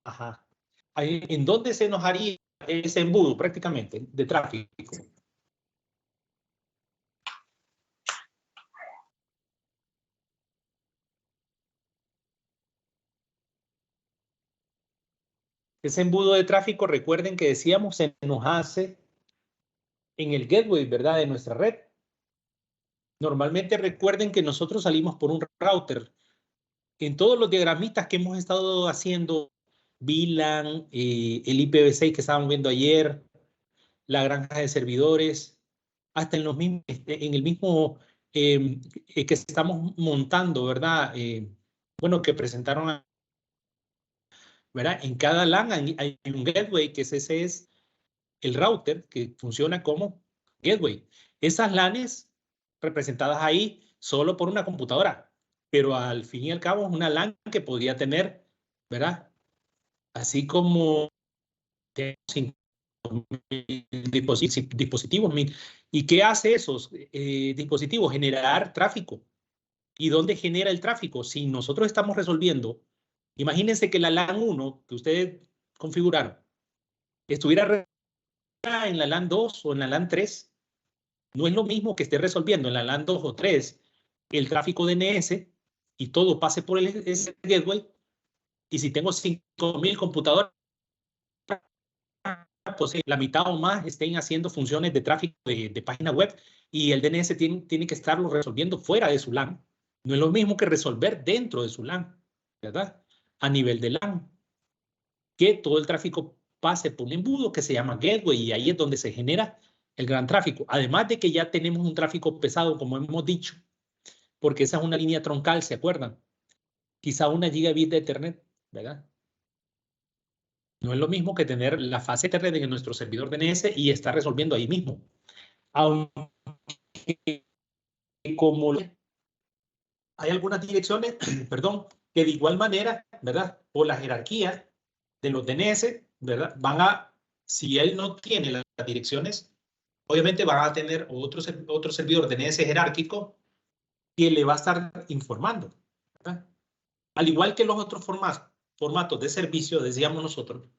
Ajá. ¿En dónde se nos haría ese embudo prácticamente de tráfico? Ese embudo de tráfico, recuerden que decíamos, se nos hace en el gateway, ¿verdad? De nuestra red. Normalmente recuerden que nosotros salimos por un router. En todos los diagramitas que hemos estado haciendo, VLAN, el IPv6 que estábamos viendo ayer, la granja de servidores, hasta en los mismos, en el mismo que estamos montando, ¿verdad? Bueno, que presentaron, ¿verdad? En cada LAN hay un gateway, que ese es el router que funciona como gateway. Esas LANs representadas ahí solo por una computadora, pero al fin y al cabo es una LAN que podría tener, ¿verdad? Así como dispositivos. ¿Y qué hace esos dispositivos? Generar tráfico. ¿Y dónde genera el tráfico? Si nosotros estamos resolviendo, imagínense que la LAN 1 que ustedes configuraron estuviera en la LAN 2 o en la LAN 3, no es lo mismo que esté resolviendo en la LAN 2 o 3 el tráfico DNS y todo pase por ese gateway. Y si tengo 5.000 computadoras, pues la mitad o más estén haciendo funciones de tráfico de página web y el DNS tiene que estarlo resolviendo fuera de su LAN. No es lo mismo que resolver dentro de su LAN, ¿verdad? A nivel de LAN. Que todo el tráfico pase por un embudo que se llama gateway y ahí es donde se genera el gran tráfico. Además de que ya tenemos un tráfico pesado, como hemos dicho, porque esa es una línea troncal, ¿se acuerdan? Quizá 1 gigabit de Ethernet, ¿verdad? No es lo mismo que tener la fase Ethernet en nuestro servidor DNS y estar resolviendo ahí mismo. Aunque como hay algunas direcciones, perdón, que de igual manera, ¿verdad? Por la jerarquía de los DNS, ¿verdad? Si él no tiene las direcciones, obviamente van a tener otro servidor DNS jerárquico que le va a estar informando, ¿verdad? Al igual que los otros formatos de servicio, decíamos nosotros,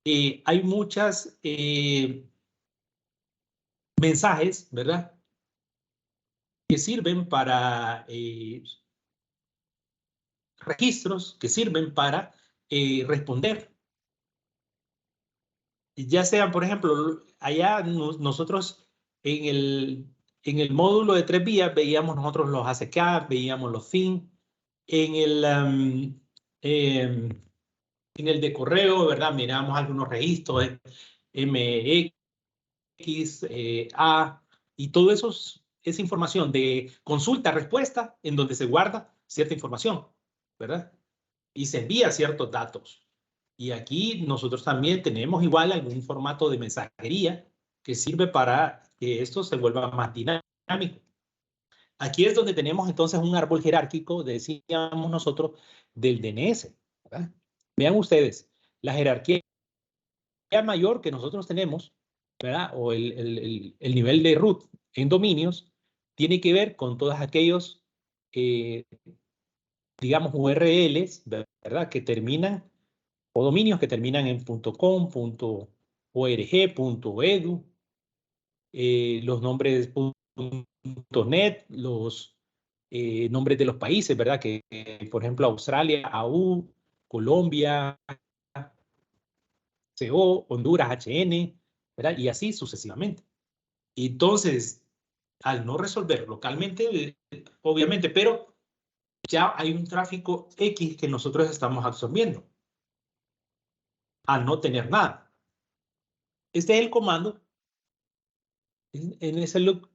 hay muchas mensajes, ¿verdad? Que sirven para registros, que sirven para responder. Ya sean, por ejemplo, allá nosotros en el módulo de 3 vías veíamos nosotros los ACK, veíamos los FIN, en el de correo, ¿verdad? Miramos algunos registros, MX, A, y todo eso es información de consulta-respuesta en donde se guarda cierta información, ¿verdad? Y se envía ciertos datos. Y aquí nosotros también tenemos igual algún formato de mensajería que sirve para que esto se vuelva más dinámico. Aquí es donde tenemos entonces un árbol jerárquico, decíamos nosotros, del DNS, ¿verdad? Vean ustedes, la jerarquía mayor que nosotros tenemos, ¿verdad? O el nivel de root en dominios, tiene que ver con todos aquellos, digamos, URLs, ¿verdad? Que terminan, o dominios que terminan en .com, .org, .edu, los nombres .net, los nombres de los países, ¿verdad? Que, por ejemplo, Australia, AU, Colombia, CO, Honduras, HN, ¿verdad? Y así sucesivamente. Entonces, al no resolver localmente, obviamente, pero ya hay un tráfico X que nosotros estamos absorbiendo al no tener nada. Este es el comando en ese loop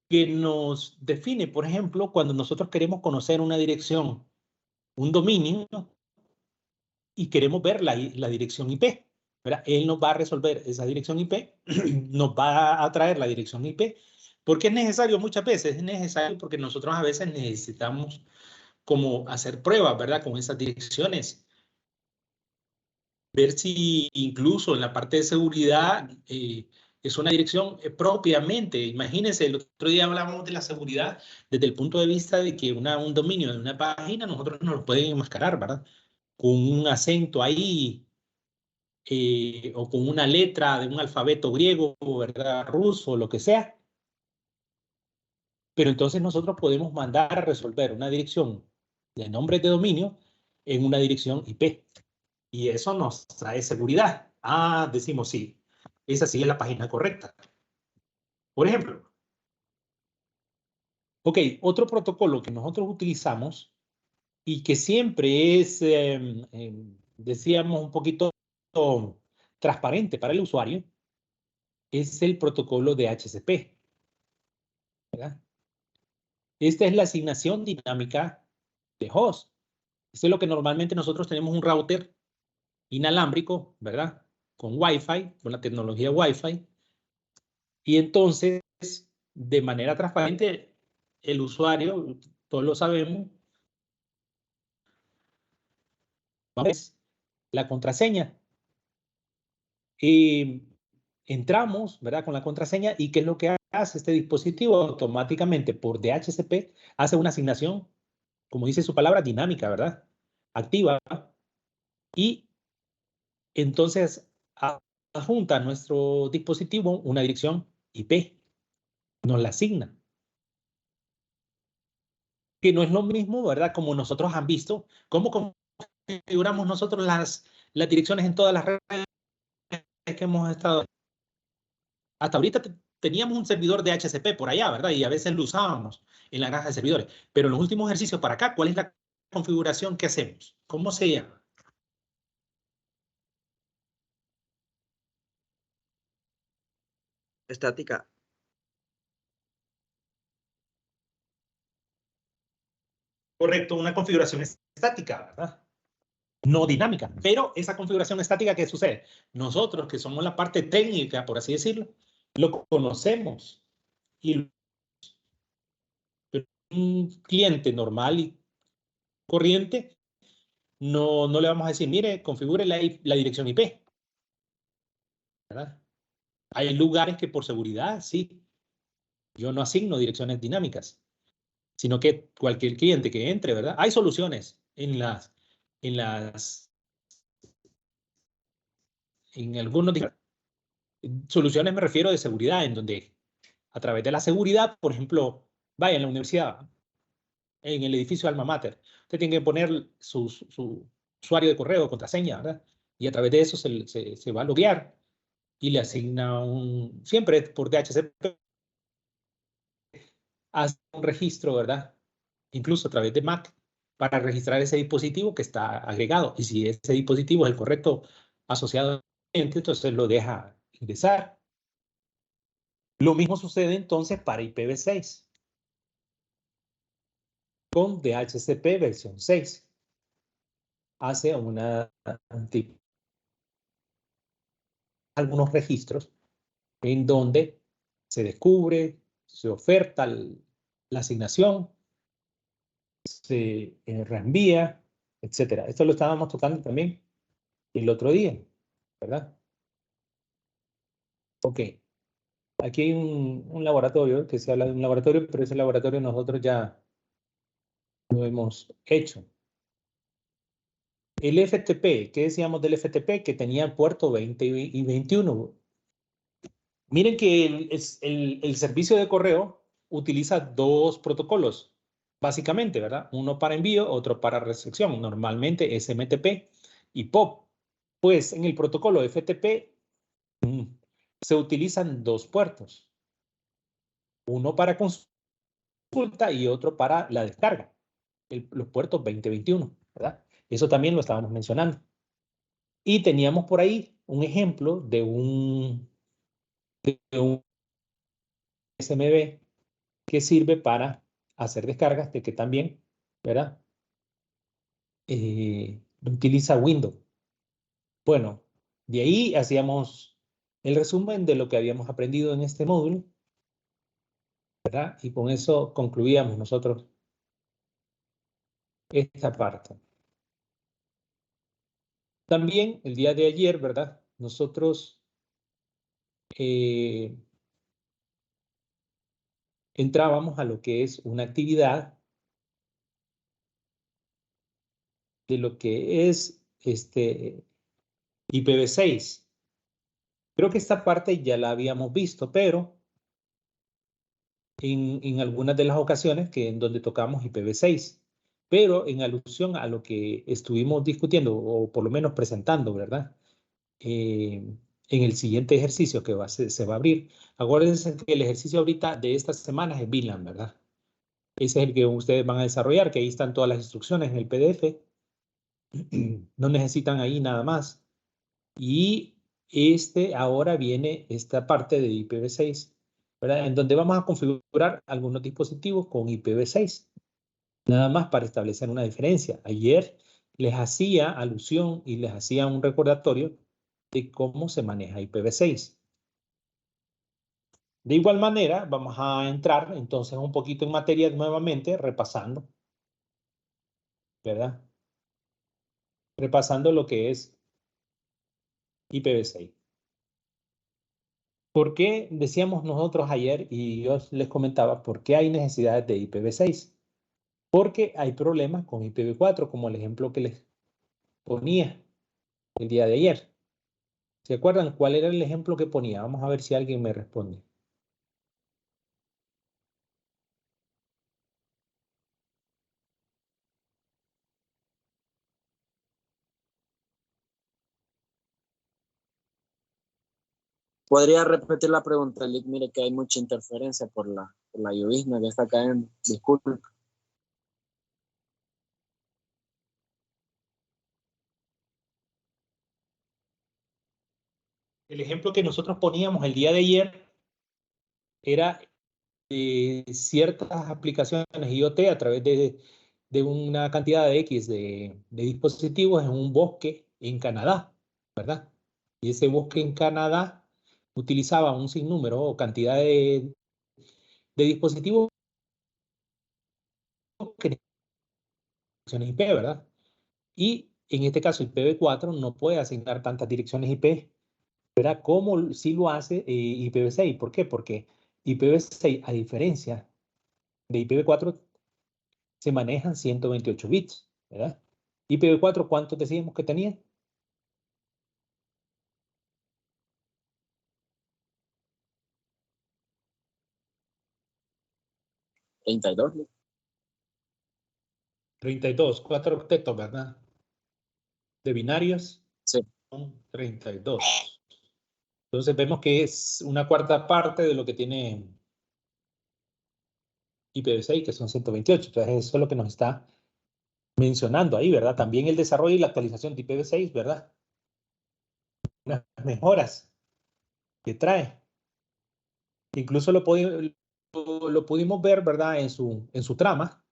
que nos define, por ejemplo, cuando nosotros queremos conocer una dirección, un dominio, y queremos ver la dirección IP, ¿verdad? Él nos va a resolver esa dirección IP, nos va a traer la dirección IP, porque es necesario muchas veces, es necesario porque nosotros a veces necesitamos como hacer pruebas, ¿verdad? Con esas direcciones. Ver si incluso en la parte de seguridad Es una dirección propiamente. Imagínense, el otro día hablábamos de la seguridad desde el punto de vista de que un dominio de una página nosotros nos lo pueden enmascarar, ¿verdad? Con un acento ahí o con una letra de un alfabeto griego, ¿verdad? Ruso, lo que sea. Pero entonces nosotros podemos mandar a resolver una dirección de nombres de dominio en una dirección IP. Y eso nos trae seguridad. Ah, decimos sí, esa sí es la página correcta. Por ejemplo, ok, otro protocolo que nosotros utilizamos y que siempre es, decíamos, un poquito transparente para el usuario, es el protocolo de HCP, ¿verdad? Esta es la asignación dinámica de host. Esto es lo que normalmente nosotros tenemos un router inalámbrico, ¿verdad? Con Wi-Fi, con la tecnología Wi-Fi. Y entonces, de manera transparente, el usuario, todos lo sabemos, es la contraseña. Y entramos, ¿verdad? Con la contraseña y ¿qué es lo que hace este dispositivo? Automáticamente por DHCP hace una asignación, como dice su palabra, dinámica, ¿verdad? Activa. Y entonces adjunta a nuestro dispositivo una dirección IP. Nos la asigna. Que no es lo mismo, ¿verdad? Como nosotros han visto, cómo configuramos nosotros las direcciones en todas las redes que hemos estado. Hasta ahorita teníamos un servidor de HCP por allá, ¿verdad? Y a veces lo usábamos en la granja de servidores. Pero en los últimos ejercicios para acá, ¿cuál es la configuración que hacemos? ¿Cómo se llama? Estática. Correcto, una configuración estática, ¿verdad? No dinámica. Pero esa configuración estática, ¿qué sucede? Nosotros, que somos la parte técnica, por así decirlo, lo conocemos. Y un cliente normal y corriente, no le vamos a decir, mire, configure la dirección IP, ¿verdad? Hay lugares que por seguridad, sí, yo no asigno direcciones dinámicas, sino que cualquier cliente que entre, ¿verdad? Hay soluciones en algunos, soluciones me refiero de seguridad, en donde a través de la seguridad, por ejemplo, vaya en la universidad, en el edificio Alma Mater, usted tiene que poner su usuario de correo, contraseña, ¿verdad? Y a través de eso se va a loguear y le asigna siempre por DHCP, hace un registro, ¿verdad? Incluso a través de Mac, para registrar ese dispositivo que está agregado. Y si ese dispositivo es el correcto asociado al cliente, entonces lo deja ingresar. Lo mismo sucede entonces para IPv6 con DHCP versión 6. Hace algunos registros en donde se descubre, se oferta la asignación, se reenvía, etcétera. Esto lo estábamos tocando también el otro día, ¿verdad? Ok, aquí hay un laboratorio, que se habla de un laboratorio, pero ese laboratorio nosotros ya lo hemos hecho. El FTP, ¿qué decíamos del FTP? Que tenía puerto 20 y 21. Miren que el servicio de correo utiliza dos protocolos, básicamente, ¿verdad? Uno para envío, otro para recepción, normalmente SMTP y POP. Pues en el protocolo FTP se utilizan dos puertos, uno para consulta y otro para la descarga, los puertos 2021, ¿verdad? Eso también lo estábamos mencionando. Y teníamos por ahí un ejemplo de un SMB que sirve para hacer descargas de que también, ¿verdad? Utiliza Windows. Bueno, de ahí hacíamos el resumen de lo que habíamos aprendido en este módulo, ¿verdad? Y con eso concluíamos nosotros esta parte. También el día de ayer, ¿verdad? Nosotros entrábamos a lo que es una actividad de lo que es IPv6. Creo que esta parte ya la habíamos visto, pero en algunas de las ocasiones en donde tocamos IPv6, pero en alusión a lo que estuvimos discutiendo, o por lo menos presentando, ¿verdad? En el siguiente ejercicio que se va a abrir. Acuérdense que el ejercicio ahorita de esta semana es VLAN, ¿verdad? Ese es el que ustedes van a desarrollar, que ahí están todas las instrucciones en el PDF. No necesitan ahí nada más. Y ahora viene esta parte de IPv6, ¿verdad? En donde vamos a configurar algunos dispositivos con IPv6. Nada más para establecer una diferencia. Ayer les hacía alusión y les hacía un recordatorio de cómo se maneja IPv6. De igual manera, vamos a entrar entonces un poquito en materia nuevamente, repasando, ¿verdad? Repasando lo que es IPv6. ¿Por qué decíamos nosotros ayer y yo les comentaba por qué hay necesidades de IPv6? Porque hay problemas con IPv4, como el ejemplo que les ponía el día de ayer. ¿Se acuerdan cuál era el ejemplo que ponía? Vamos a ver si alguien me responde. ¿Podría repetir la pregunta, Lick? Mire que hay mucha interferencia por la llovizna que está cayendo. Disculpe. El ejemplo que nosotros poníamos el día de ayer era ciertas aplicaciones IoT a través de una cantidad de X de dispositivos en un bosque en Canadá, ¿verdad? Y ese bosque en Canadá utilizaba un sinnúmero o cantidad de dispositivos que tenían direcciones IP, ¿verdad? Y en este caso IPv4 no puede asignar tantas direcciones IP, ¿verdad? Como sí lo hace IPv6. ¿Por qué? Porque IPv6, a diferencia de IPv4, se manejan 128 bits, ¿verdad? IPv4, ¿cuántos decíamos que tenía? 32. 32, 4 octetos, ¿verdad? De binarios Sí. son 32. Entonces vemos que es una cuarta parte de lo que tiene IPv6, que son 128. Entonces eso es lo que nos está mencionando ahí, ¿verdad? También el desarrollo y la actualización de IPv6, ¿verdad? Unas mejoras que trae. Incluso lo pudimos ver, ¿verdad? En su trama,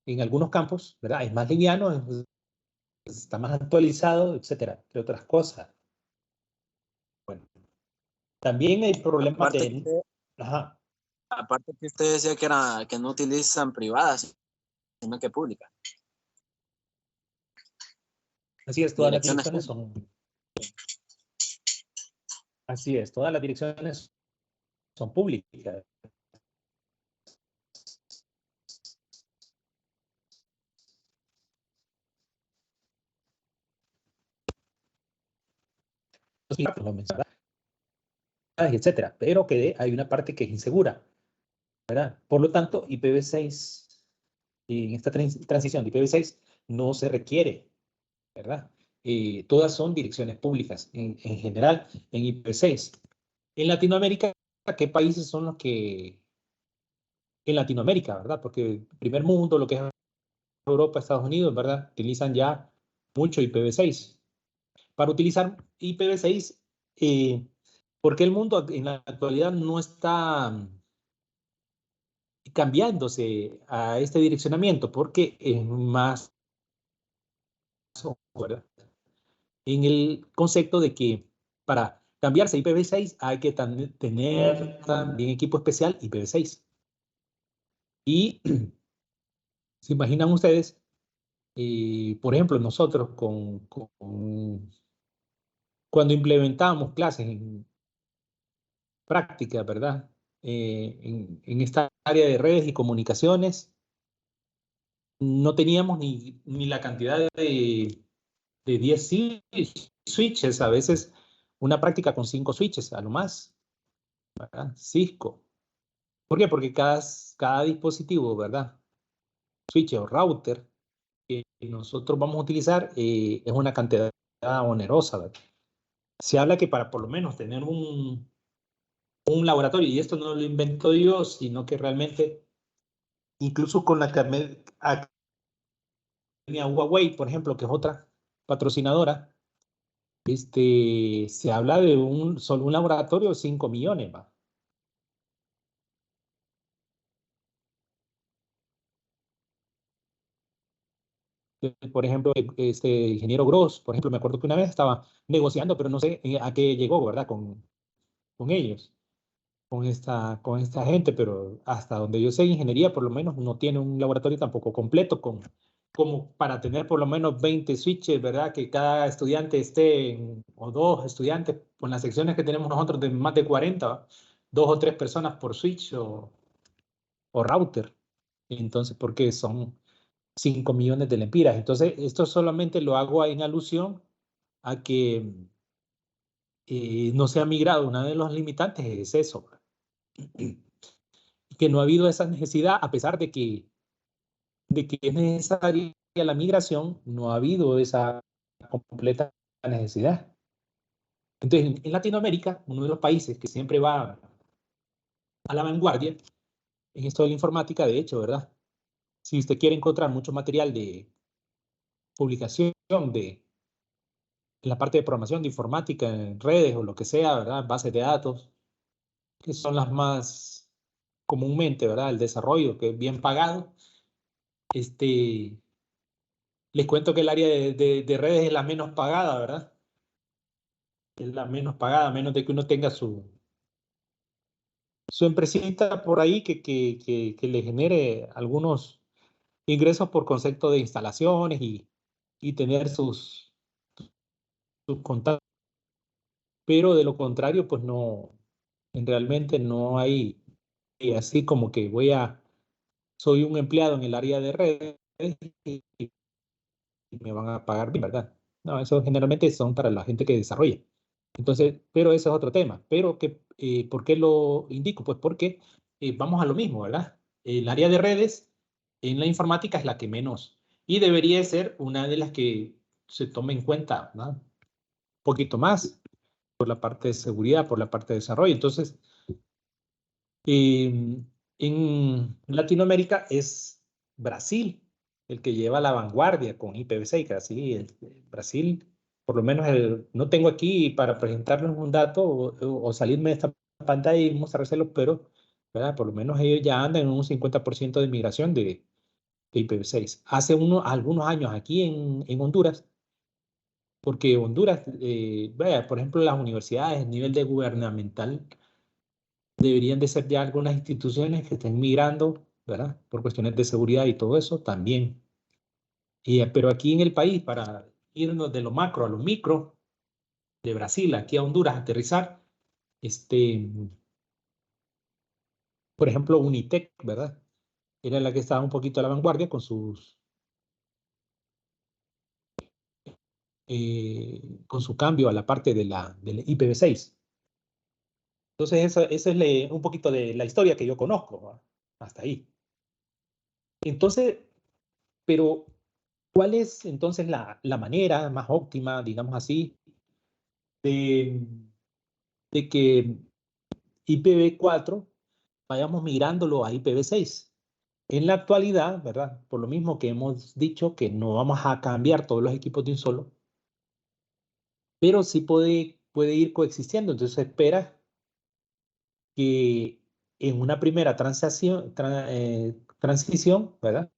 en algunos campos, ¿verdad? Es más liviano, está más actualizado, etcétera, entre otras cosas. Bueno, también hay problemas de... Ajá. Aparte que usted decía que no utilizan privadas, sino que públicas. Así es, todas las Direcciones direcciones son... Así es, todas las direcciones son públicas. Etcétera, pero que hay una parte que es insegura, ¿verdad? Por lo tanto, IPv6, en esta transición de IPv6, no se requiere, ¿verdad? Todas son direcciones públicas, en general, en IPv6. En Latinoamérica, ¿qué países son los que... En Latinoamérica, ¿verdad? Porque primer mundo, lo que es Europa, Estados Unidos, ¿verdad? Utilizan ya mucho IPv6. Para utilizar IPv6, ¿por qué el mundo en la actualidad no está cambiándose a este direccionamiento? Porque es más, ¿verdad? En el concepto de que para cambiarse a IPv6 hay que tener también equipo especial IPv6. Y se imaginan ustedes, por ejemplo, nosotros cuando implementábamos clases práctica, ¿verdad? En esta área de redes y comunicaciones no teníamos ni la cantidad de 10 switches, a veces una práctica con 5 switches, a lo más, ¿verdad? Cisco. ¿Por qué? Porque cada dispositivo, ¿verdad? Switch o router que nosotros vamos a utilizar es una cantidad onerosa, ¿verdad? Se habla que para por lo menos tener un laboratorio, y esto no lo invento yo, sino que realmente, incluso con la Academia Huawei, por ejemplo, que es otra patrocinadora, se habla de solo un laboratorio de 5 millones, ¿va? Por ejemplo, este ingeniero Gross, por ejemplo, me acuerdo que una vez estaba negociando, pero no sé a qué llegó, ¿verdad? Con ellos, con esta gente, pero hasta donde yo sé, ingeniería por lo menos no tiene un laboratorio tampoco completo como para tener por lo menos 20 switches, ¿verdad? Que cada estudiante esté o dos estudiantes, con las secciones que tenemos nosotros de más de 40, ¿va? 2 o 3 personas por switch o router. Entonces, porque son 5 millones de lempiras. Entonces, esto solamente lo hago en alusión a que no se ha migrado. Una de los limitantes es eso, que no ha habido esa necesidad, a pesar de que es necesaria la migración, no ha habido esa completa necesidad. Entonces, en Latinoamérica, uno de los países que siempre va a la vanguardia en esto de la informática, de hecho, ¿verdad? Si usted quiere encontrar mucho material de publicación de la parte de programación de informática en redes o lo que sea, ¿verdad? Bases de datos, que son las más comúnmente, ¿verdad? El desarrollo, que es bien pagado. Este, Les cuento que el área de redes es la menos pagada, ¿verdad? Es la menos pagada, a menos de que uno tenga su empresita por ahí que le genere algunos ingresos por concepto de instalaciones y tener sus contactos. Pero de lo contrario, pues no, realmente no hay así como que soy un empleado en el área de redes y me van a pagar bien, ¿verdad? No, eso generalmente son para la gente que desarrolla. Entonces, pero ese es otro tema. Pero ¿por qué lo indico? Pues porque vamos a lo mismo, ¿verdad? El área de redes en la informática es la que menos y debería ser una de las que se tome en cuenta, ¿no? Un poquito más por la parte de seguridad, por la parte de desarrollo. Entonces, en Latinoamérica es Brasil el que lleva la vanguardia con IPv6, así Brasil, por lo menos no tengo aquí para presentarles un dato o salirme de esta pantalla y mostrárselos, pero ¿verdad? Por lo menos ellos ya andan en un 50% de migración de IPv6. Hace algunos años aquí en Honduras, porque Honduras, vea, por ejemplo, las universidades, el nivel de gubernamental, deberían de ser ya algunas instituciones que estén migrando, ¿verdad? Por cuestiones de seguridad y todo eso también. Pero aquí en el país, para irnos de lo macro a lo micro, de Brasil aquí a Honduras, aterrizar, por ejemplo, Unitec, ¿verdad? Era la que estaba un poquito a la vanguardia con su cambio a la parte del IPv6. Entonces, esa es un poquito de la historia que yo conozco, ¿va? Hasta ahí. Entonces, pero ¿cuál es entonces la manera más óptima, digamos así, de, de que IPv4 vayamos migrándolo a IPv6? En la actualidad, ¿verdad? Por lo mismo que hemos dicho que no vamos a cambiar todos los equipos de un solo, pero sí puede ir coexistiendo. Entonces se espera que en una primera transición, ¿verdad?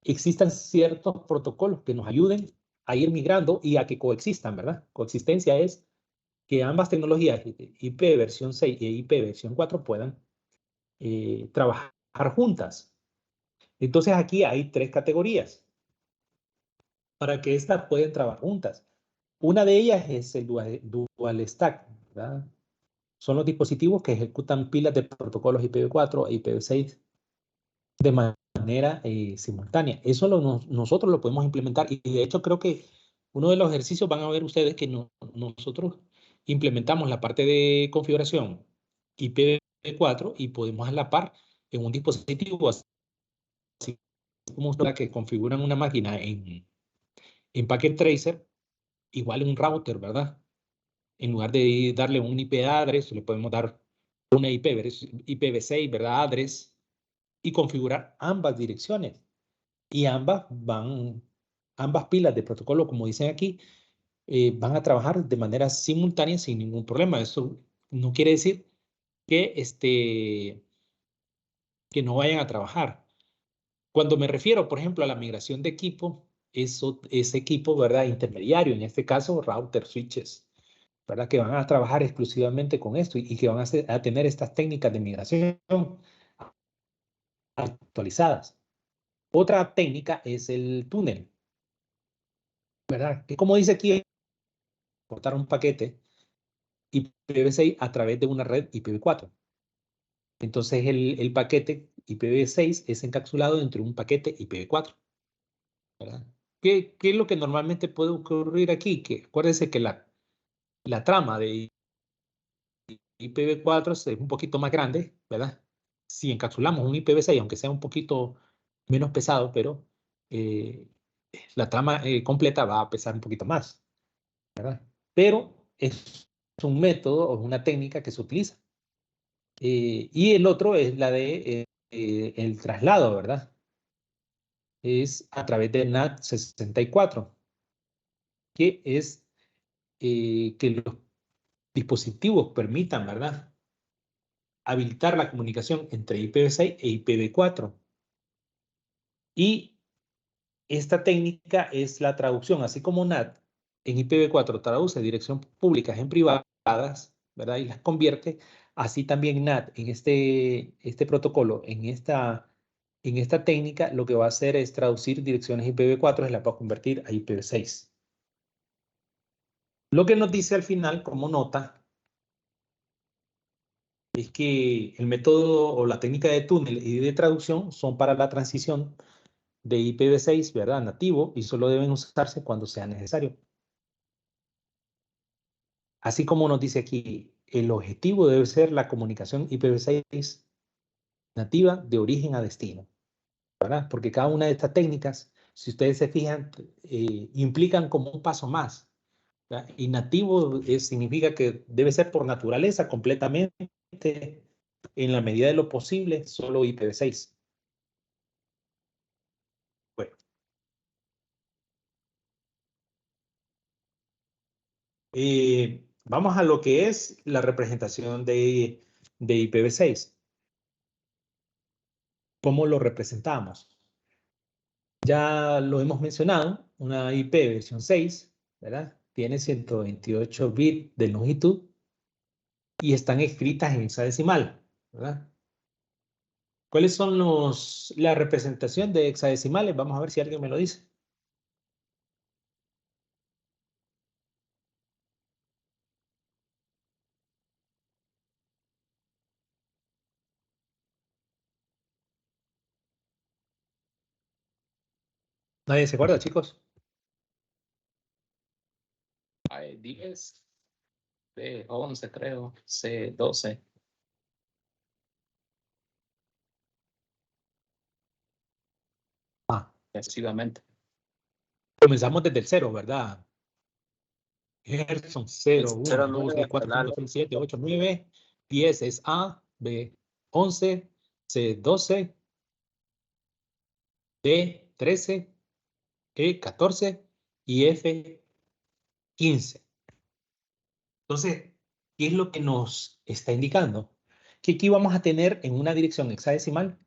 Existan ciertos protocolos que nos ayuden a ir migrando y a que coexistan, ¿verdad? Coexistencia es que ambas tecnologías, IP versión 6 y IP versión 4, puedan trabajar juntas. Entonces aquí hay 3 categorías para que estas puedan trabajar juntas. Una de ellas es el dual stack, ¿verdad? Son los dispositivos que ejecutan pilas de protocolos IPv4 e IPv6 de manera simultánea. Eso nosotros lo podemos implementar y de hecho creo que uno de los ejercicios van a ver ustedes que nosotros implementamos la parte de configuración IPv4 y podemos a la par en un dispositivo así como ustedes que configuran una máquina en Packet Tracer, igual en un router, ¿verdad? En lugar de darle un IP address, le podemos dar una IPv6, ¿verdad? Address y configurar ambas direcciones. Y ambas pilas de protocolo, como dicen aquí, van a trabajar de manera simultánea sin ningún problema. Eso no quiere decir que, que no vayan a trabajar. Cuando me refiero, por ejemplo, a la migración de equipo, ese equipo, ¿verdad? Intermediario, en este caso, router, switches, ¿verdad? Que van a trabajar exclusivamente con esto y que van a tener estas técnicas de migración actualizadas. Otra técnica es el túnel, ¿verdad? Que como dice aquí, portar un paquete IPv6 a través de una red IPv4. Entonces el paquete IPv6 es encapsulado dentro de un paquete IPv4, ¿verdad? ¿Qué es lo que normalmente puede ocurrir aquí? Que acuérdense que la trama de IPv4 es un poquito más grande, ¿verdad? Si encapsulamos un IPv6, aunque sea un poquito menos pesado, pero eh, la trama completa va a pesar un poquito más, ¿verdad? Pero es un método o una técnica que se utiliza. Y el otro es la de el traslado, ¿verdad? Es a través de NAT64, que es que los dispositivos permitan, ¿verdad? Habilitar la comunicación entre IPv6 e IPv4. Y esta técnica es la traducción, así como NAT en IPv4 traduce direcciones públicas en privadas, ¿verdad? Y las convierte, así también NAT en este protocolo, en esta técnica, lo que va a hacer es traducir direcciones IPv4 y las va a convertir a IPv6. Lo que nos dice al final, como nota, es que el método o la técnica de túnel y de traducción son para la transición de IPv6, ¿verdad? Nativo, y solo deben usarse cuando sea necesario. Así como nos dice aquí, el objetivo debe ser la comunicación IPv6 nativa de origen a destino, ¿verdad? Porque cada una de estas técnicas, si ustedes se fijan, implican como un paso más, ¿verdad? Y nativo significa que debe ser por naturaleza completamente, en la medida de lo posible, solo IPv6. Bueno, vamos a lo que es la representación de IPv6. ¿Cómo lo representamos? Ya lo hemos mencionado, una IP versión 6, ¿verdad? Tiene 128 bits de longitud y están escritas en hexadecimal, ¿verdad? ¿Cuáles son la representación de hexadecimales? Vamos a ver si alguien me lo dice. ¿Nadie se acuerda, chicos? Hay 10, B11 creo, C12. Sucesivamente. Comenzamos desde el 0, ¿verdad? Son 0, 1, 2, 3, 4, 5, 6, 7, 8, 9, 10 es A, B 11, C 12, D 13, E 14 y F 15. Entonces, ¿qué es lo que nos está indicando? Que aquí vamos a tener en una dirección hexadecimal,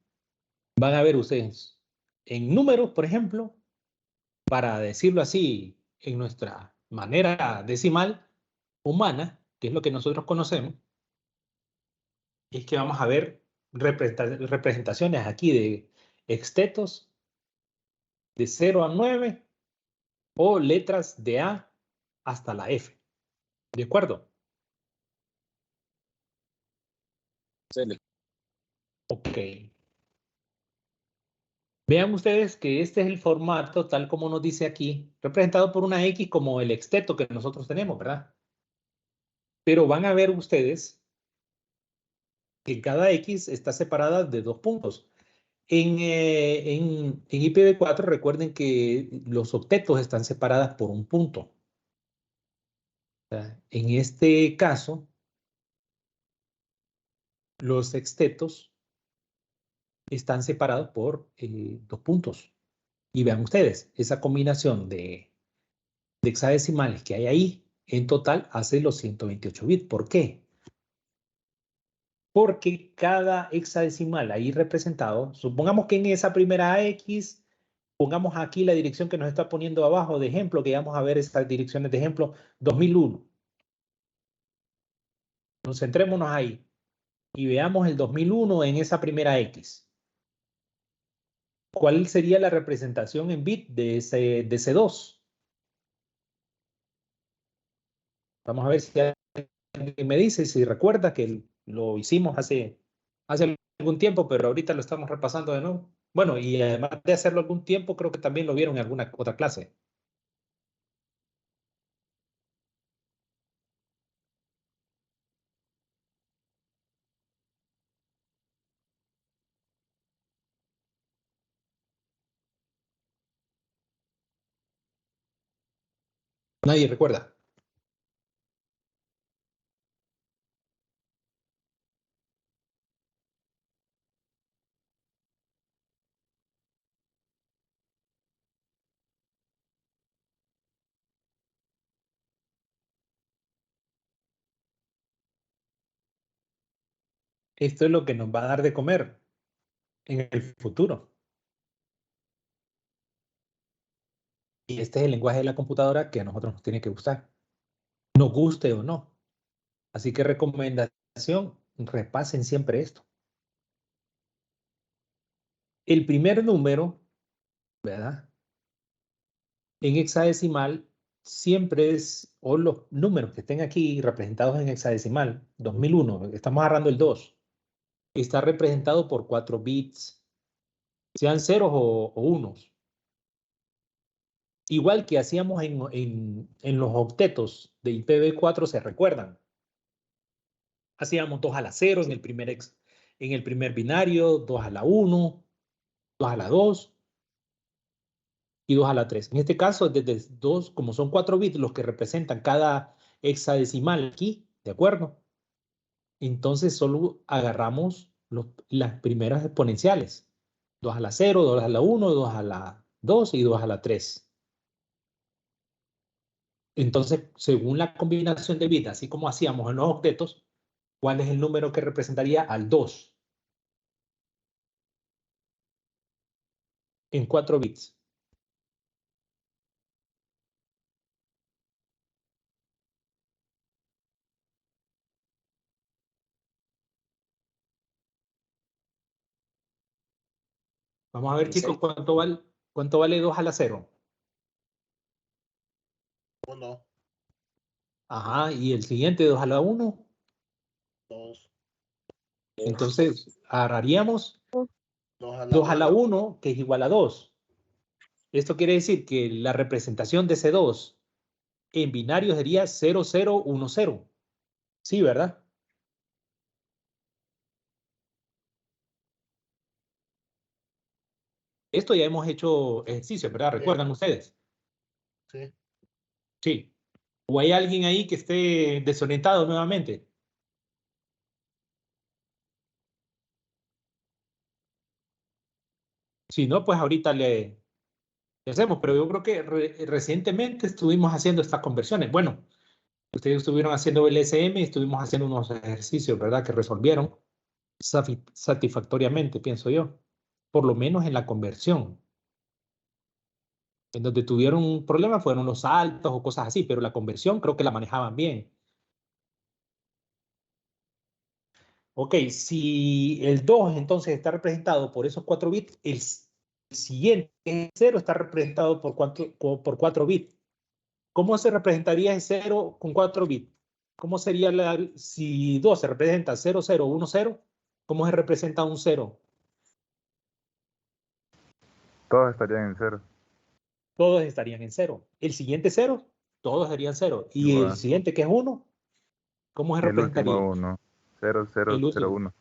van a ver ustedes en números, por ejemplo, para decirlo así, en nuestra manera decimal humana, que es lo que nosotros conocemos, es que vamos a ver representaciones aquí de extetos de 0 a 9 o letras de A hasta la F. ¿De acuerdo? Sí. Ok. Vean ustedes que este es el formato, tal como nos dice aquí, representado por una X como el exteto que nosotros tenemos, ¿verdad? Pero van a ver ustedes que cada X está separada de 2 puntos. En IPv4 recuerden que los octetos están separadas por un punto. En este caso, los sextetos están separados por 2 puntos. Y vean ustedes, esa combinación de hexadecimales que hay ahí, en total hace los 128 bits. ¿Por qué? Porque cada hexadecimal ahí representado, supongamos que en esa primera X, pongamos aquí la dirección que nos está poniendo abajo de ejemplo, que vamos a ver estas direcciones de ejemplo, 2001. Concentrémonos ahí y veamos el 2001 en esa primera X. ¿Cuál sería la representación en bit de ese 2? Vamos a ver si alguien me dice, si recuerda que lo hicimos hace algún tiempo, pero ahorita lo estamos repasando de nuevo. Bueno, y además de hacerlo algún tiempo, creo que también lo vieron en alguna otra clase. Nadie recuerda. Esto es lo que nos va a dar de comer en el futuro. Y este es el lenguaje de la computadora que a nosotros nos tiene que gustar, nos guste o no. Así que recomendación, repasen siempre esto. El primer número, ¿verdad? En hexadecimal siempre es, o los números que estén aquí representados en hexadecimal, 2001, estamos agarrando el 2, está representado por 4 bits, sean ceros o unos. Igual que hacíamos en los octetos de IPv4, ¿se recuerdan? Hacíamos 2 a la 0 en el primer binario, 2 a la 1, 2 a la 2 y 2 a la 3. En este caso, desde 2, como son 4 bits los que representan cada hexadecimal aquí, ¿de acuerdo? Entonces solo agarramos las primeras exponenciales. 2 a la 0, 2 a la 1, 2 a la 2 y 2 a la 3. Entonces, según la combinación de bits, así como hacíamos en los octetos, ¿cuál es el número que representaría al 2? En 4 bits. Vamos a ver, chicos, ¿cuánto vale 2 a la 0? 1, Ajá, y el siguiente 2 a la 1. 2, Entonces, agarraríamos 2 a la 2 a la 1, 1, que es igual a 2. Esto quiere decir que la representación de ese 2 en binario sería 0010. Sí, ¿verdad? Esto ya hemos hecho ejercicio, ¿verdad? ¿Recuerdan ustedes? sí. Sí. ¿O hay alguien ahí que esté desorientado nuevamente? Si no, pues ahorita le hacemos, pero yo creo que recientemente estuvimos haciendo estas conversiones. Bueno, ustedes estuvieron haciendo el LSM y estuvimos haciendo unos ejercicios, ¿verdad? Que resolvieron satisfactoriamente, pienso yo. Por lo menos en la conversión. En donde tuvieron un problema fueron los saltos o cosas así, pero la conversión creo que la manejaban bien. Ok, si el 2 entonces está representado por esos 4 bits, el siguiente 0 está representado por 4 bits. ¿Cómo se representaría ese 0 con 4 bits? ¿Cómo sería si 2 se representa 0, 0, 1, 0? ¿Cómo se representa un 0? Todos estarían en 0. Todos estarían en 0. El siguiente 0, todos serían 0. Y el Igual. siguiente que es 1, ¿cómo se El representaría? último 1. 0, 0, El 0, último. 1.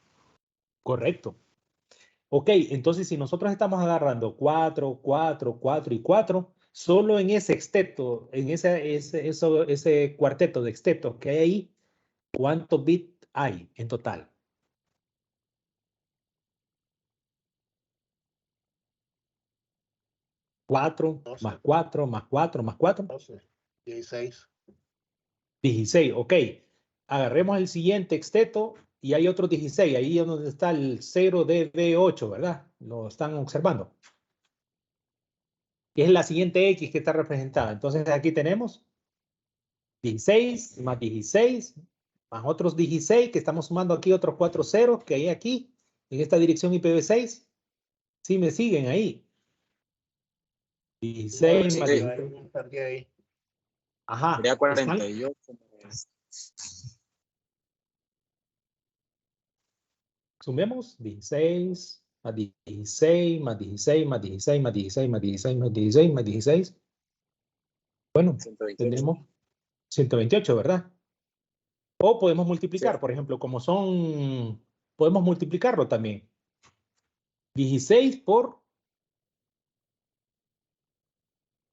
Correcto. Ok, entonces si nosotros estamos agarrando 4, 4, 4 y 4, solo en ese sexteto, en ese cuarteto de sextetos que hay ahí, ¿cuántos bits hay en total? Cuatro, 12. más 4, más 4, más 4. 12. 16. 16, ok. Agarremos el siguiente sexteto y hay otros 16. Ahí es donde está el 0DB8, ¿verdad? Lo están observando. Es la siguiente X que está representada. Entonces aquí tenemos 16 más 16 más otros 16 que estamos sumando aquí otros 4 ceros que hay aquí en esta dirección IPv6. ¿Sí me siguen ahí? 16 más Sí. 16. Perdí ahí. Ajá. Sería ¿Están? 48. Sumemos 16 más 16 más 16 más 16 más 16 más 16 más 16 más 16. Bueno, 128. tenemos 128, ¿verdad? O podemos multiplicar, Sí. por ejemplo, como son, podemos multiplicarlo también. 16 por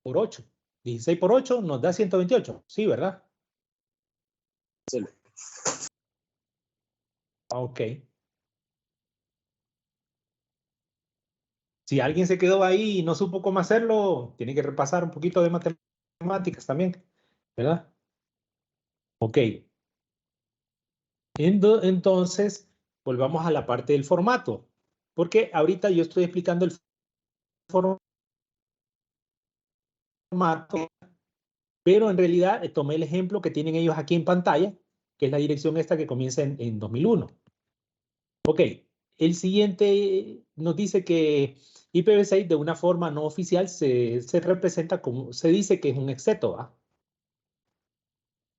8. 16 por 8 nos da 128, sí, ¿verdad? Sí. Ok. Si alguien se quedó ahí y no supo cómo hacerlo, tiene que repasar un poquito de matemáticas también, ¿verdad? Ok. Entonces, volvamos a la parte del formato, porque ahorita yo estoy explicando el formato, pero en realidad tomé el ejemplo que tienen ellos aquí en pantalla, que es la dirección esta que comienza en 2001. Ok, el siguiente nos dice que IPv6 de una forma no oficial se representa como, se dice que es un sexteto, ¿va?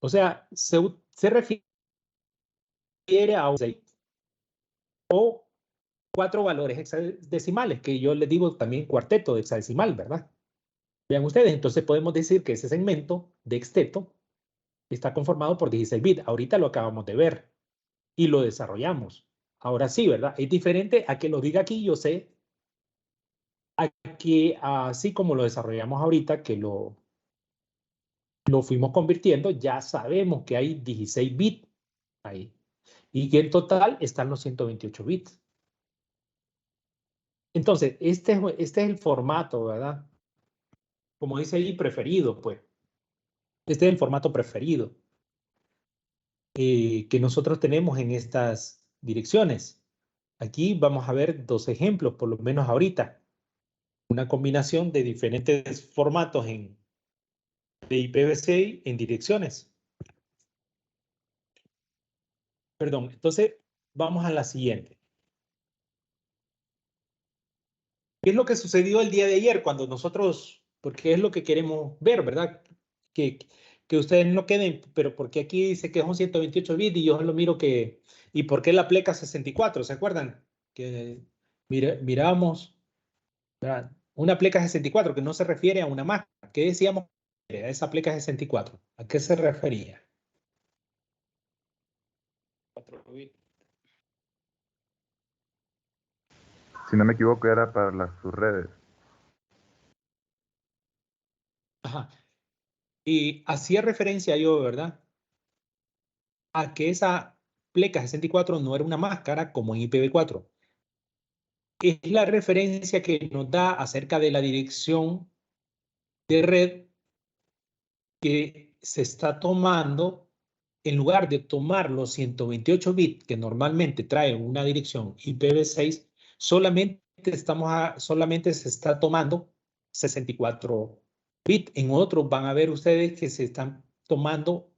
O sea, se refiere a un 6 o 4 valores hexadecimales, que yo les digo también cuarteto hexadecimal, ¿verdad? Vean ustedes, entonces podemos decir que ese segmento de sexteto está conformado por 16 bits. Ahorita lo acabamos de ver y lo desarrollamos. Ahora sí, ¿verdad? Es diferente a que lo diga aquí, yo sé, a que así como lo desarrollamos ahorita, que lo fuimos convirtiendo, ya sabemos que hay 16 bits ahí y que en total están los 128 bits. Entonces, este es el formato, ¿verdad? Como dice ahí, preferido, pues. Este es el formato preferido que nosotros tenemos en estas direcciones. Aquí vamos a ver dos ejemplos, por lo menos ahorita. Una combinación de diferentes formatos de IPv6 en direcciones. Perdón, entonces vamos a la siguiente. ¿Qué es lo que sucedió el día de ayer cuando nosotros, porque es lo que queremos ver, ¿verdad? Que ustedes no queden, pero porque aquí dice que es un 128 bits y yo lo miro que, ¿y por qué la pleca 64? ¿Se acuerdan? Que miramos, ¿verdad? Una pleca 64 que no se refiere a una máquina. ¿Qué decíamos? A esa pleca 64. ¿A qué se refería? 4 bits. Si no me equivoco, era para las subredes. Ajá. Y hacía referencia yo, ¿verdad? A que esa pleca 64 no era una máscara como en IPv4. Es la referencia que nos da acerca de la dirección de red que se está tomando, en lugar de tomar los 128 bits que normalmente trae una dirección IPv6, solamente se está tomando 64 bits. En otros van a ver ustedes que se están tomando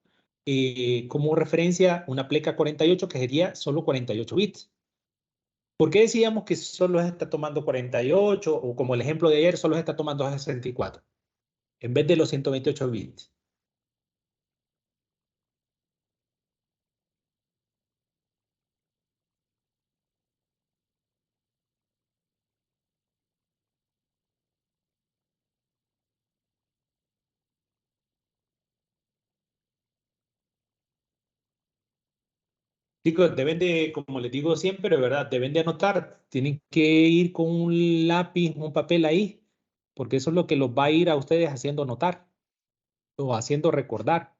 como referencia una pleca 48 que sería solo 48 bits. ¿Por qué decíamos que solo se está tomando 48 o como el ejemplo de ayer solo se está tomando 64 en vez de los 128 bits? Chicos, deben de, como les digo siempre, ¿verdad? Deben de anotar, tienen que ir con un lápiz, un papel ahí, porque eso es lo que los va a ir a ustedes haciendo notar o haciendo recordar,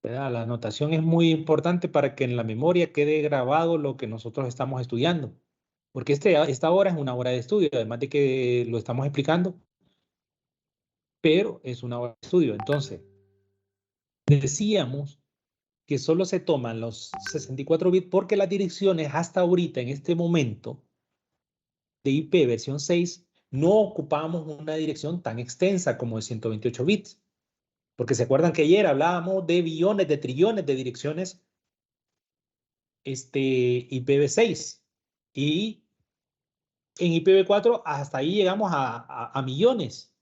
¿verdad? La anotación es muy importante para que en la memoria quede grabado lo que nosotros estamos estudiando, porque esta hora es una hora de estudio, además de que lo estamos explicando, pero es una hora de estudio. Entonces, decíamos que solo se toman los 64 bits porque las direcciones hasta ahorita, en este momento, de IP versión 6, no ocupamos una dirección tan extensa como de 128 bits. Porque se acuerdan que ayer hablábamos de billones, de trillones de direcciones IPv6. Y en IPv4 hasta ahí llegamos a millones.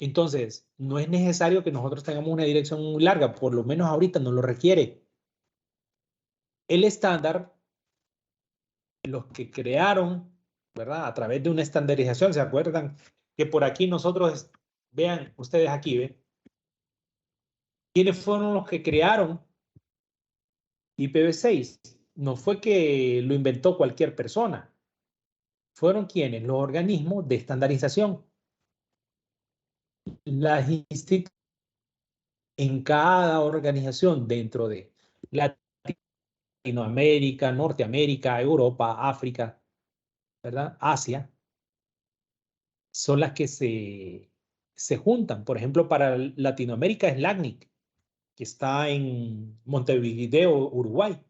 Entonces, no es necesario que nosotros tengamos una dirección muy larga, por lo menos ahorita no lo requiere. El estándar, los que crearon, ¿verdad? A través de una estandarización, ¿se acuerdan? Que por aquí nosotros, vean, ustedes aquí, ¿ven? ¿Quiénes fueron los que crearon IPv6? No fue que lo inventó cualquier persona. Fueron quienes, los organismos de estandarización. Las instituciones en cada organización dentro de Latinoamérica, Norteamérica, Europa, África, ¿verdad? Asia, son las que se juntan. Por ejemplo, para Latinoamérica es LACNIC, que está en Montevideo, Uruguay.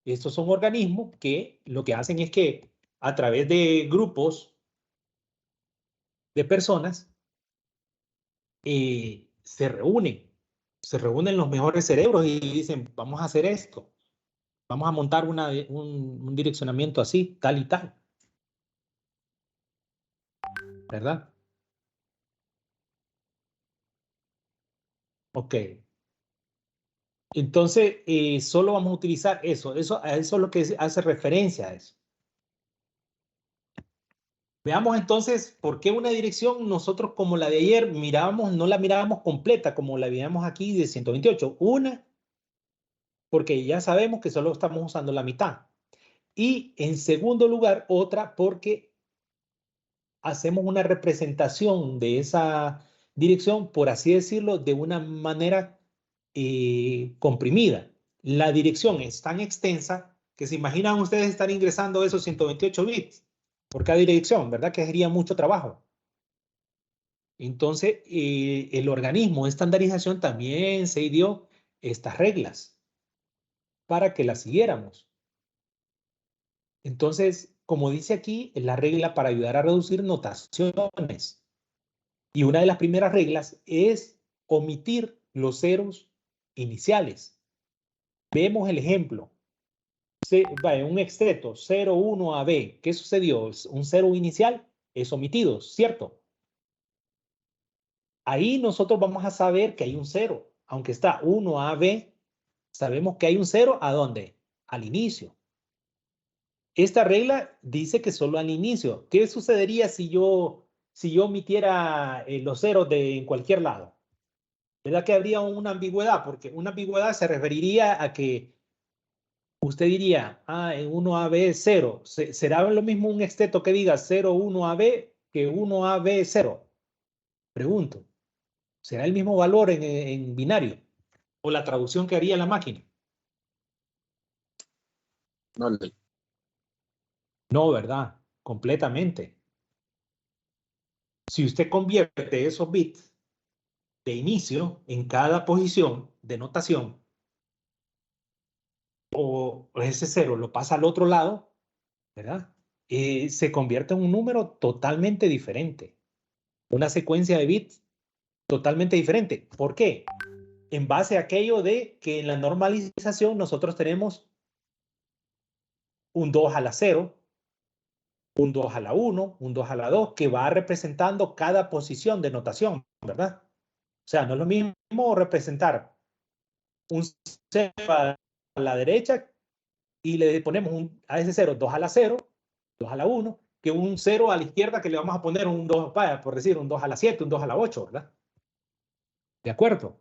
Estos son organismos que lo que hacen es que a través de grupos de personas se reúnen los mejores cerebros y dicen, vamos a hacer esto, vamos a montar un direccionamiento así, tal y tal, ¿verdad? Ok. Entonces, solo vamos a utilizar eso. Eso es lo que hace referencia a eso. Veamos entonces por qué una dirección nosotros como la de ayer mirábamos, no la mirábamos completa como la veíamos aquí de 128. Una, porque ya sabemos que solo estamos usando la mitad. Y en segundo lugar, otra, porque hacemos una representación de esa dirección, por así decirlo, de una manera comprimida. La dirección es tan extensa que se imaginan ustedes estar ingresando esos 128 bits por cada dirección, ¿verdad? Que sería mucho trabajo. Entonces, el organismo de estandarización también se dio estas reglas para que las siguiéramos. Entonces, como dice aquí, es la regla para ayudar a reducir notaciones. Y una de las primeras reglas es omitir los ceros iniciales. Vemos el ejemplo. Un exteto 0,1 a B. ¿Qué sucedió? Un cero inicial es omitido, ¿cierto? Ahí nosotros vamos a saber que hay un cero. Aunque está 1 a B, sabemos que hay un cero. ¿A dónde? Al inicio. Esta regla dice que solo al inicio. ¿Qué sucedería si yo omitiera los ceros en cualquier lado? ¿Verdad que habría una ambigüedad? Porque una ambigüedad se referiría a que usted diría, en 1AB 0. ¿Será lo mismo un exteto que diga 0, 1AB que 1AB 0? Pregunto. ¿Será el mismo valor en binario? ¿O la traducción que haría la máquina? No, No, ¿verdad? Completamente. Si usted convierte esos bits de inicio en cada posición de notación, o ese 0 lo pasa al otro lado, ¿verdad? Se convierte en un número totalmente diferente. Una secuencia de bits totalmente diferente. ¿Por qué? En base a aquello de que en la normalización nosotros tenemos un 2 a la 0, un 2 a la 1, un 2 a la 2, que va representando cada posición de notación, ¿verdad? O sea, no es lo mismo representar un 0 a la derecha y le ponemos a ese 0 2 a la 0, 2 a la 1, que un 0 a la izquierda que le vamos a poner un 2, por decir, un 2 a la 7, un 2 a la 8, ¿verdad? ¿De acuerdo?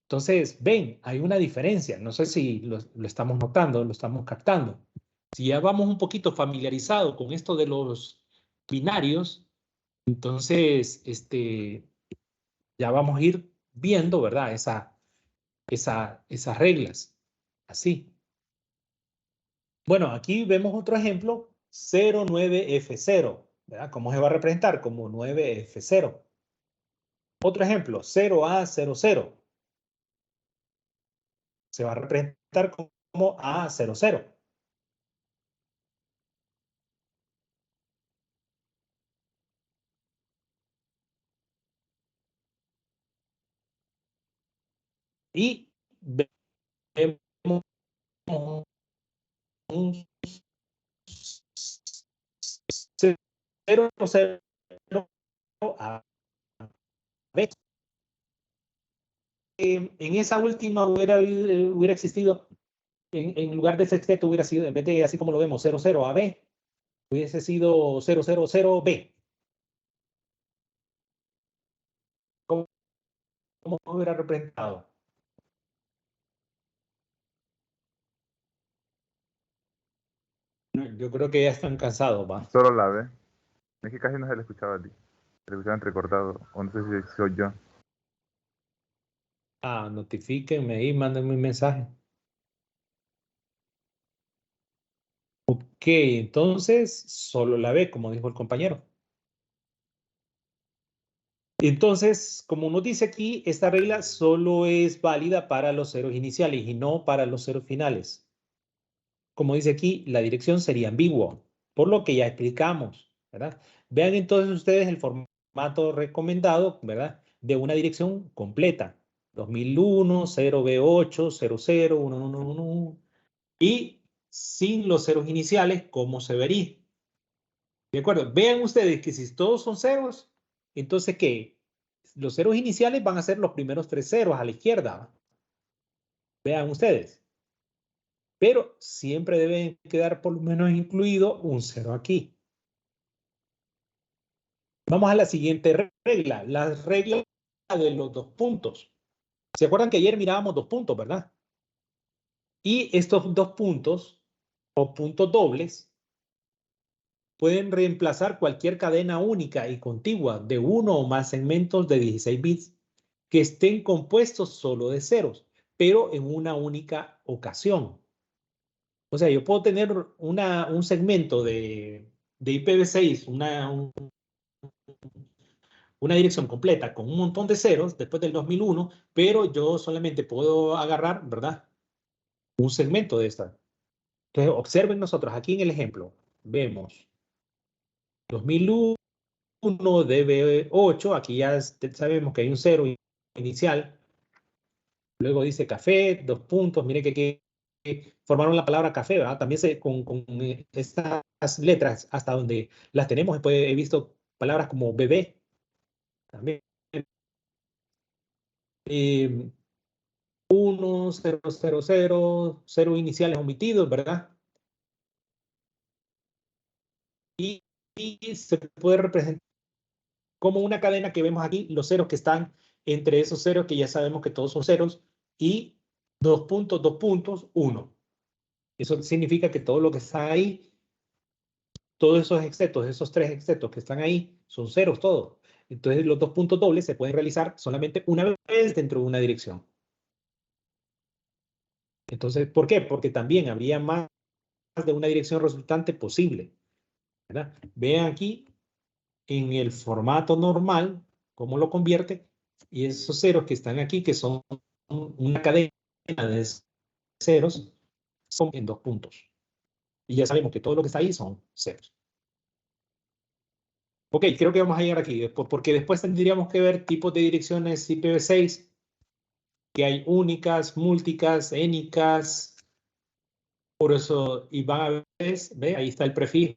Entonces, ven, hay una diferencia. No sé si lo estamos notando, lo estamos captando. Si ya vamos un poquito familiarizados con esto de los binarios, entonces, ya vamos a ir viendo, ¿verdad? Esas reglas. Así. Bueno, aquí vemos otro ejemplo, 09F0, ¿verdad? ¿Cómo se va a representar? Como 9F0. Otro ejemplo, 0A00. Se va a representar como A00. Y vemos un 0,0 a B. En esa última hubiera existido, en lugar de ese sexteto hubiera sido, en vez de así como lo vemos, 00 a B, hubiese sido 000B. ¿Cómo hubiera representado? Yo creo que ya están cansados, ¿va? Solo la B. Es que casi no se le escuchaba a ti. Se le escuchaba entrecortado. O no sé si soy yo. Ah, notifíquenme ahí, mándenme un mensaje. Ok, entonces solo la B, como dijo el compañero. Entonces, como nos dice aquí, esta regla solo es válida para los ceros iniciales y no para los ceros finales. Como dice aquí, la dirección sería ambigua, por lo que ya explicamos, ¿verdad? Vean entonces ustedes el formato recomendado, ¿verdad? De una dirección completa. 2001, 0B8, 00, 1111. Y sin los ceros iniciales, ¿cómo se vería? ¿De acuerdo? Vean ustedes que si todos son ceros, entonces, ¿qué? Los ceros iniciales van a ser los primeros 3 ceros a la izquierda. Vean ustedes. Pero siempre deben quedar por lo menos incluido un 0 aquí. Vamos a la siguiente regla, la regla de los 2 puntos. ¿Se acuerdan que ayer mirábamos 2 puntos, verdad? Y estos 2 puntos, o puntos dobles, pueden reemplazar cualquier cadena única y contigua de uno o más segmentos de 16 bits que estén compuestos solo de ceros, pero en una única ocasión. O sea, yo puedo tener un segmento de IPv6, una dirección completa con un montón de ceros después del 2001, pero yo solamente puedo agarrar, ¿verdad? Un segmento de esta. Entonces, observen nosotros aquí en el ejemplo. Vemos 2001 DB8, aquí ya sabemos que hay un 0 inicial. Luego dice café, 2 puntos. Mire que formaron la palabra café, ¿verdad? También con estas letras, hasta donde las tenemos, después he visto palabras como bebé. También. 1, 0, 0, 0, 0 iniciales omitidos, ¿verdad? Y se puede representar como una cadena que vemos aquí, los ceros que están entre esos ceros, que ya sabemos que todos son ceros, y 2 puntos, 1. Eso significa que todo lo que está ahí, todos esos excetos, esos 3 excetos que están ahí, son ceros todos. Entonces los 2 puntos dobles se pueden realizar solamente una vez dentro de una dirección. Entonces, ¿por qué? Porque también habría más de una dirección resultante posible, ¿verdad? Vean aquí en el formato normal cómo lo convierte, y esos ceros que están aquí, que son una cadena de ceros, son en 2 puntos. Y ya sabemos que todo lo que está ahí son ceros. Ok, creo que vamos a llegar aquí, porque después tendríamos que ver tipos de direcciones IPv6, que hay únicas, múltiples, énicas. Por eso, y van a ver, ¿ve? Ahí está el prefijo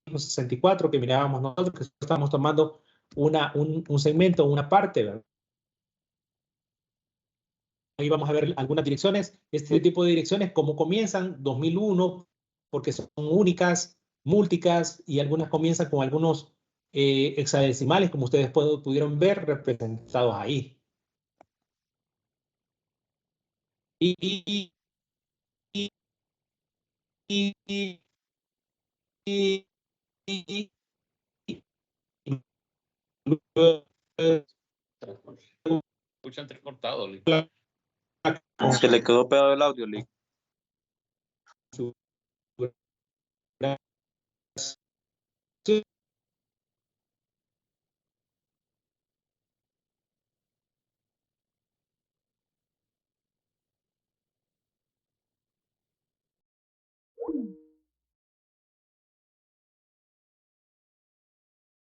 64 que mirábamos nosotros, que estamos tomando un segmento, una parte, ¿verdad? Ahí vamos a ver algunas direcciones. Este tipo de direcciones, ¿cómo comienzan? 2001, porque son únicas, múltiples, y algunas comienzan con algunos hexadecimales, como ustedes pudieron ver representados ahí. y, y, y, y, y, y, y, Escucha entrecortado, Lee. Se le quedó pegado el audio, Lee.